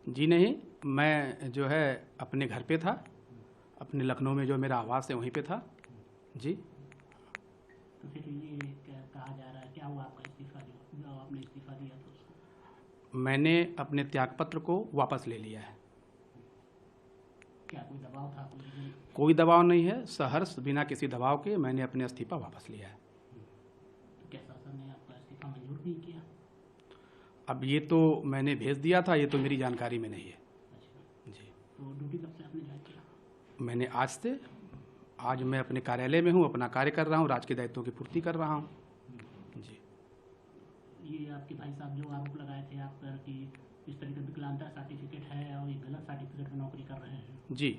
जी नहीं, मैं जो है अपने घर पे था, अपने लखनऊ में जो मेरा आवास है वहीं पे था जी। तो फिर ये कहा जा रहा है, क्या हुआ आपका इस्तीफा जो आपने इस्तीफा दिया था उसको? मैंने अपने त्यागपत्र को वापस ले लिया है। क्या कोई दबाव था? कोई दबाव नहीं है, सहर्ष बिना किसी दबाव के मैंने अपने इस्तीफा वापस लिया है। तो क्या शासन ने आपका इस्तीफा मंजूर नहीं किया? अब ये तो मैंने भेज दिया था, ये तो मेरी जानकारी में नहीं है। अच्छा, जी। तो ड्यूटी कब से आपने ज्वाइन किया? मैंने आज मैं अपने कार्यालय में हूँ, अपना कार्य कर रहा हूँ, राजकीय दायित्वों की पूर्ति कर रहा हूँ जी। ये आपके भाई साहब जो आरोप लगाए थे आप पर कि इस तरह का विकलांगता सर्टिफिकेट है और ये गलत सर्टिफिकेट में नौकरी कर रहे हैं। जी,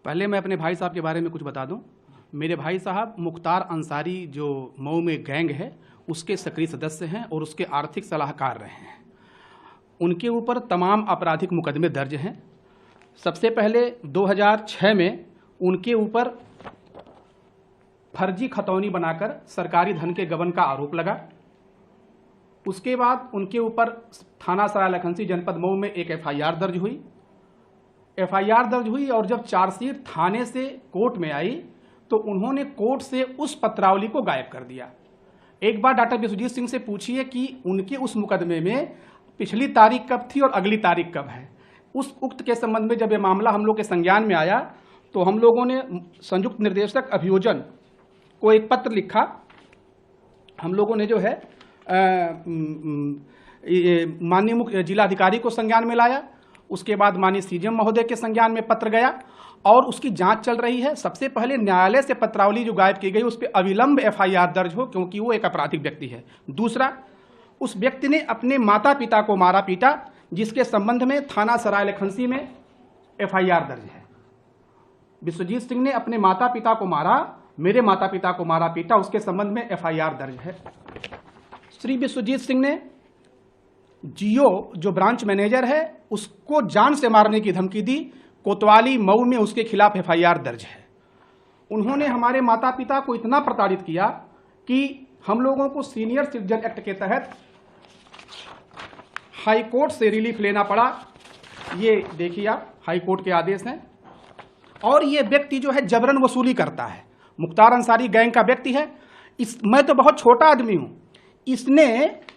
पहले मैं अपने भाई साहब के बारे में कुछ बता दूं। मेरे भाई साहब मुख्तार अंसारी जो मऊ में गैंग है उसके सक्रिय सदस्य हैं और उसके आर्थिक सलाहकार रहे हैं। उनके ऊपर तमाम आपराधिक मुकदमे दर्ज हैं। सबसे पहले 2006 में उनके ऊपर फर्जी खतौनी बनाकर सरकारी धन के गबन का आरोप लगा। उसके बाद उनके ऊपर थाना सराय लखनसी जनपद मऊ में एक एफआईआर दर्ज हुई और जब चार्जशीट थाने से कोर्ट में आई तो उन्होंने कोर्ट से उस पत्रावली को गायब कर दिया। एक बार डॉक्टर विश्वजीत सिंह से पूछिए कि उनके उस मुकदमे में पिछली तारीख कब थी और अगली तारीख कब है। उस उक्त के संबंध में जब ये मामला हम लोग के संज्ञान में आया तो हम लोगों ने संयुक्त निर्देशक अभियोजन को एक पत्र लिखा। हम लोगों ने जो है माननीय मुख्य जिलाधिकारी को संज्ञान में लाया। उसके बाद माननीय सीजेएम महोदय के संज्ञान में पत्र गया और उसकी जांच चल रही है। सबसे पहले न्यायालय से पत्रावली जो गायब की गई उस पर अविलंब एफआईआर दर्ज हो, क्योंकि वो एक आपराधिक व्यक्ति है। दूसरा, उस व्यक्ति ने अपने माता पिता को मारा पीटा, जिसके संबंध में थाना सराय लखनसी में एफआईआर दर्ज है। विश्वजीत सिंह ने अपने माता पिता को मारा, मेरे माता पिता को मारा पीटा, उसके संबंध में एफआईआर दर्ज है। श्री विश्वजीत सिंह ने जियो जो ब्रांच मैनेजर है उसको जान से मारने की धमकी दी। कोतवाली मऊ में उसके खिलाफ एफआईआर दर्ज है। उन्होंने हमारे माता पिता को इतना प्रताड़ित किया कि हम लोगों को सीनियर सिटीजन एक्ट के तहत हाई कोर्ट से रिलीफ लेना पड़ा। ये देखिए आप, हाई कोर्ट के आदेश हैं। और ये व्यक्ति जो है जबरन वसूली करता है। मुख्तार अंसारी गैंग का व्यक्ति है। मैं तो बहुत छोटा आदमी हूं। इसने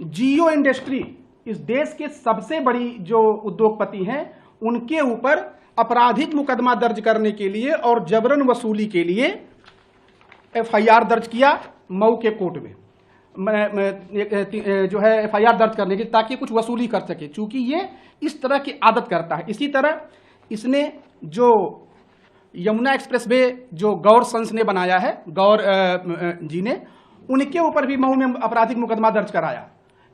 जियो इंडस्ट्री, इस देश के सबसे बड़ी जो उद्योगपति हैं, उनके ऊपर आपराधिक मुकदमा दर्ज करने के लिए और जबरन वसूली के लिए एफआईआर दर्ज किया मऊ के कोर्ट में। जो है एफआईआर दर्ज करने की, ताकि कुछ वसूली कर सके, चूंकि ये इस तरह की आदत करता है। इसी तरह इसने जो यमुना एक्सप्रेस वे जो गौर संस ने बनाया है, गौर जी ने, उनके ऊपर भी मऊ में आपराधिक मुकदमा दर्ज कराया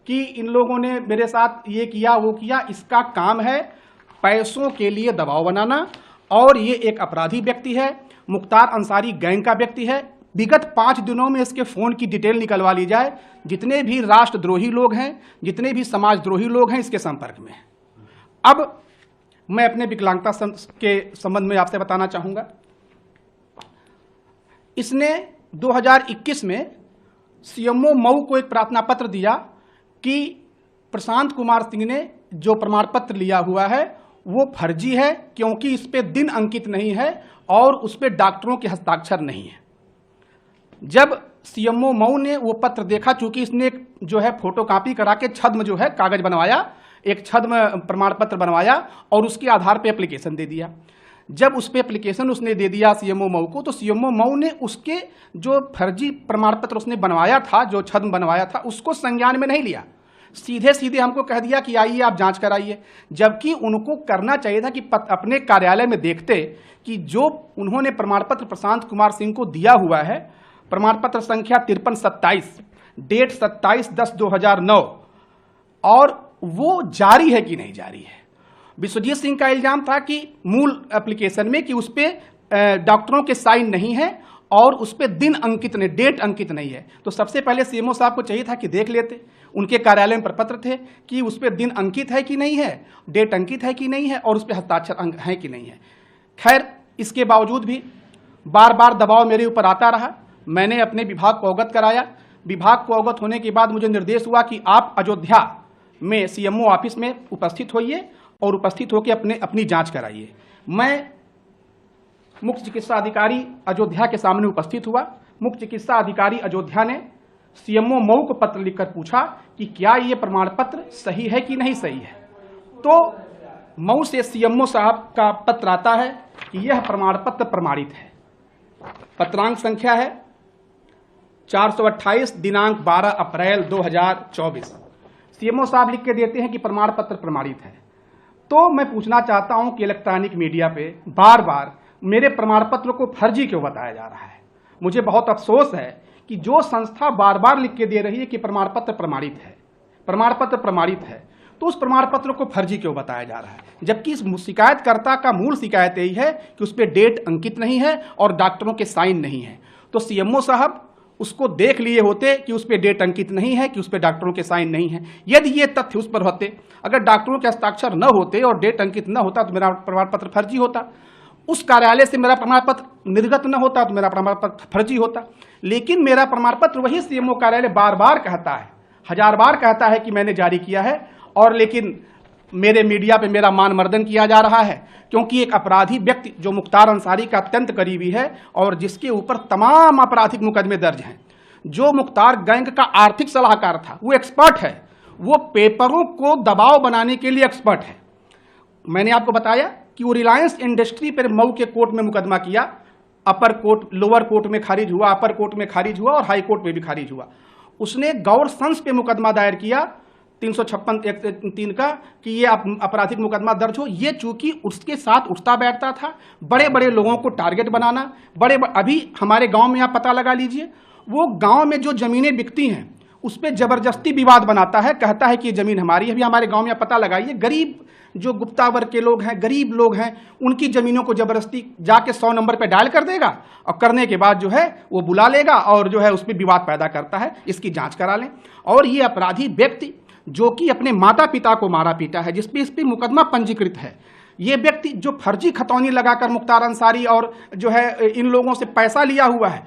कि इन लोगों ने मेरे साथ ये किया वो किया। इसका काम है पैसों के लिए दबाव बनाना और ये एक अपराधी व्यक्ति है, मुख्तार अंसारी गैंग का व्यक्ति है। विगत 5 दिनों में इसके फोन की डिटेल निकलवा ली जाए। जितने भी राष्ट्रद्रोही लोग हैं, जितने भी समाजद्रोही लोग हैं, इसके संपर्क में हैं। अब मैं अपने विकलांगता के संबंध में आपसे बताना चाहूंगा। इसने 2021 में सीएमओ मऊ को एक प्रार्थना पत्र दिया कि प्रशांत कुमार सिंह ने जो प्रमाण पत्र लिया हुआ है वो फर्जी है, क्योंकि इस पे दिन अंकित नहीं है और उस पे डॉक्टरों के हस्ताक्षर नहीं है। जब सीएमओ मऊ ने वो पत्र देखा, चूंकि इसने जो है फोटोकॉपी करा के छद्म जो है कागज बनवाया, एक छद्म प्रमाण पत्र बनवाया और उसके आधार पे एप्लीकेशन दे दिया। जब उस पे एप्लीकेशन उसने दे दिया सीएमओ मऊ को, तो सीएमओ मऊ ने उसके जो फर्जी प्रमाण पत्र उसने बनवाया था, जो छद्म बनवाया था, उसको संज्ञान में नहीं लिया। सीधे सीधे हमको कह दिया कि आइए आप जांच कराइए। जबकि उनको करना चाहिए था कि अपने कार्यालय में देखते कि जो उन्होंने प्रमाण पत्र प्रशांत कुमार सिंह को दिया हुआ है, प्रमाण पत्र संख्या 5327, डेट 27/10/2009, और वो जारी है कि नहीं जारी है। विश्वजीत सिंह का इल्जाम था कि मूल एप्लीकेशन में कि उस पर डॉक्टरों के साइन नहीं है और उस पर दिन अंकित नहीं, डेट अंकित नहीं है। तो सबसे पहले सीएमओ साहब को चाहिए था कि देख लेते। उनके कार्यालय में प्रपत्र थे कि उस पर दिन अंकित है कि नहीं है, डेट अंकित है कि नहीं है और उस पर हस्ताक्षर है कि नहीं है। खैर, इसके बावजूद भी बार बार दबाव मेरे ऊपर आता रहा। मैंने अपने विभाग को अवगत कराया। विभाग को अवगत होने के बाद मुझे निर्देश हुआ कि आप अयोध्या में सीएमओ ऑफिस में उपस्थित होइए और उपस्थित होकर अपनी जांच कराइए। मैं मुख्य चिकित्सा अधिकारी अयोध्या के सामने उपस्थित हुआ। मुख्य चिकित्सा अधिकारी अयोध्या ने सीएमओ मऊ को पत्र लिखकर पूछा कि क्या ये प्रमाण पत्र सही है कि नहीं सही है। तो मऊ से सीएमओ साहब का पत्र आता है कि यह प्रमाण पत्र प्रमाणित है। पत्रांक संख्या है 428 दिनांक 12 अप्रैल 2024। सीएमओ साहब लिख के देते हैं कि प्रमाण पत्र प्रमाणित है। तो मैं पूछना चाहता हूं कि इलेक्ट्रॉनिक मीडिया पे बार बार मेरे प्रमाण पत्र को फर्जी क्यों बताया जा रहा है। मुझे बहुत अफसोस है कि जो संस्था बार बार लिख के दे रही है कि प्रमाण पत्र प्रमाणित है, प्रमाण पत्र प्रमाणित है, तो उस प्रमाण पत्र को फर्जी क्यों बताया जा रहा है, जबकि इस शिकायतकर्ता का मूल शिकायत यही है कि उस पर डेट अंकित नहीं है और डॉक्टरों के साइन नहीं है। तो सीएमओ साहब उसको देख लिए होते कि उस पर डेट अंकित नहीं है, कि उस पर डॉक्टरों के साइन नहीं है। यदि ये तथ्य उस पर होते, अगर डॉक्टरों के हस्ताक्षर न होते और डेट अंकित न होता तो मेरा प्रमाण पत्र फर्जी होता। उस कार्यालय से मेरा प्रमाण पत्र निर्गत न होता तो मेरा प्रमाण पत्र फर्जी होता। लेकिन मेरा प्रमाण पत्र वही सीएमओ कार्यालय बार बार कहता है, 1000 बार कहता है कि मैंने जारी किया है, और लेकिन मेरे मीडिया पे मेरा मानमर्दन किया जा रहा है, क्योंकि एक अपराधी व्यक्ति जो मुख्तार अंसारी का अत्यंत करीबी है और जिसके ऊपर तमाम आपराधिक मुकदमे दर्ज हैं, जो मुख्तार गैंग का आर्थिक सलाहकार था, वो एक्सपर्ट है, वो पेपरों को दबाव बनाने के लिए एक्सपर्ट है। मैंने आपको बताया कि वो रिलायंस इंडस्ट्री पर मऊ के कोर्ट में मुकदमा किया, अपर कोर्ट, लोअर कोर्ट में खारिज हुआ, अपर कोर्ट में खारिज हुआ और हाई कोर्ट में भी खारिज हुआ। उसने गौर संस पे मुकदमा दायर किया 356(3) का कि ये आपराधिक मुकदमा दर्ज हो। ये चूंकि उसके साथ उठता बैठता था, बड़े बड़े लोगों को टारगेट बनाना, अभी हमारे गांव में आप पता लगा लीजिए, वो गांव में जो जमीनें बिकती हैं उस पर जबरदस्ती विवाद बनाता है, कहता है कि ये जमीन हमारी है। अभी हमारे गांव में पता लगाइए, गरीब जो गुप्ता वर्ग के लोग हैं, गरीब लोग हैं, उनकी जमीनों को जबरदस्ती जाके 100 नंबर पे डायल कर देगा और करने के बाद जो है वो बुला लेगा और जो है उस पर विवाद पैदा करता है। इसकी जांच करा लें। और ये अपराधी व्यक्ति जो कि अपने माता पिता को मारा पीटा है, जिस पे इस पे मुकदमा पंजीकृत है, ये व्यक्ति जो फर्जी खतौनी लगाकर मुख्तार अंसारी और जो है इन लोगों से पैसा लिया हुआ है,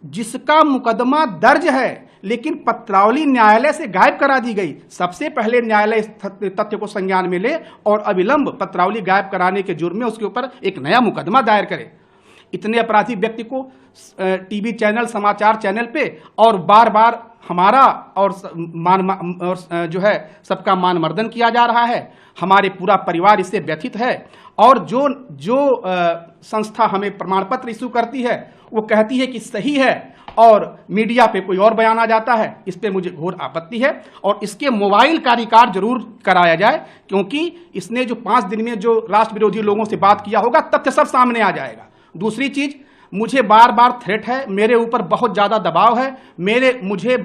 जिसका मुकदमा दर्ज है लेकिन पत्रावली न्यायालय से गायब करा दी गई। सबसे पहले न्यायालय इस तथ्य को संज्ञान में ले और अविलंब पत्रावली गायब कराने के जुर्म में उसके ऊपर एक नया मुकदमा दायर करे। इतने अपराधी व्यक्ति को टीवी चैनल, समाचार चैनल पे और बार बार हमारा और जो है सबका मानमर्दन किया जा रहा है। हमारे पूरा परिवार इससे व्यथित है। और जो संस्था हमें प्रमाण पत्र इशू करती है वो कहती है कि सही है और मीडिया पे कोई और बयान आ जाता है। इस पे मुझे घोर आपत्ति है और इसके मोबाइल का रिकॉर्ड जरूर कराया जाए, क्योंकि इसने जो 5 दिन में जो राष्ट्र विरोधी लोगों से बात किया होगा, तथ्य सब सामने आ जाएगा। दूसरी चीज, मुझे बार बार थ्रेट है, मेरे ऊपर बहुत ज़्यादा दबाव है, मुझे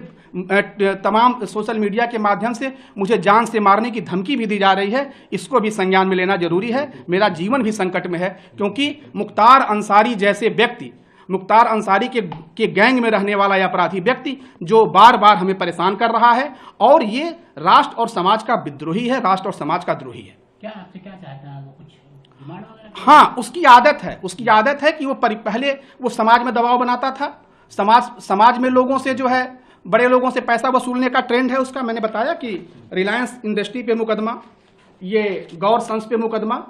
तमाम सोशल मीडिया के माध्यम से मुझे जान से मारने की धमकी भी दी जा रही है। इसको भी संज्ञान में लेना जरूरी है। मेरा जीवन भी संकट में है, क्योंकि मुख्तार अंसारी जैसे व्यक्ति, मुख्तार अंसारी के गैंग में रहने वाला यह अपराधी व्यक्ति जो बार बार हमें परेशान कर रहा है और ये राष्ट्र और समाज का विद्रोही है, राष्ट्र और समाज का द्रोही है। क्या आपसे क्या चाहता है वो, कुछ डिमांड वगैरह? हाँ, उसकी आदत है कि वो पहले वो समाज में दबाव बनाता था। समाज में लोगों से जो है, बड़े लोगों से पैसा वसूलने का ट्रेंड है उसका। मैंने बताया कि रिलायंस इंडस्ट्री पे मुकदमा, ये गौर संस पे मुकदमा,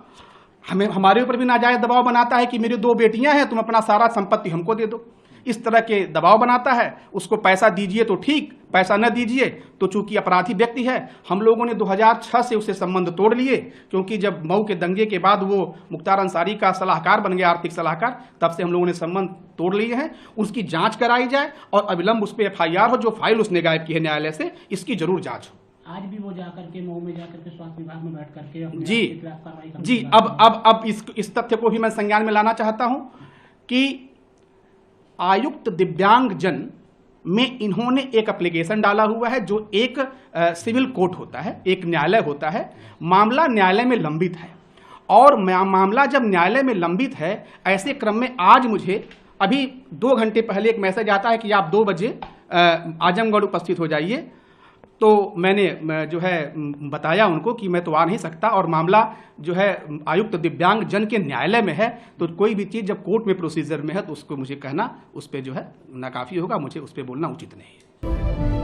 हमारे ऊपर भी नाजायज दबाव बनाता है कि मेरी 2 बेटियां हैं, तुम अपना सारा संपत्ति हमको दे दो। इस तरह के दबाव बनाता है। उसको पैसा दीजिए तो ठीक, पैसा न दीजिए तो चूंकि अपराधी व्यक्ति है। हम लोगों ने 2006 से उससे संबंध तोड़ लिए, क्योंकि जब मऊ के दंगे के बाद वो मुख्तार अंसारी का सलाहकार बन गया, आर्थिक सलाहकार, तब से हम लोगों ने संबंध तोड़ लिए हैं। उसकी जांच कराई जाए और अविलंब उस पर FIR हो। जो फाइल उसने गायब की है न्यायालय से, इसकी जरूर जांच हो। आज भी वो जाकर के मऊ में जाकर के स्वास्थ्य विभाग में बैठ करके जी अब इस तथ्य को भी मैं संज्ञान में लाना चाहता हूं कि आयुक्त दिव्यांग जन में इन्होंने एक एप्लीकेशन डाला हुआ है, जो एक सिविल कोर्ट होता है, एक न्यायालय होता है। मामला न्यायालय में लंबित है और मामला जब न्यायालय में लंबित है, ऐसे क्रम में आज मुझे अभी 2 घंटे पहले एक मैसेज आता है कि आप 2 बजे आजमगढ़ उपस्थित हो जाइए। तो मैंने जो है बताया उनको कि मैं तो आ नहीं सकता और मामला जो है आयुक्त दिव्यांग जन के न्यायालय में है। तो कोई भी चीज़ जब कोर्ट में प्रोसीजर में है तो उसको मुझे कहना उस पर जो है नाकाफी होगा, मुझे उस पर बोलना उचित नहीं है।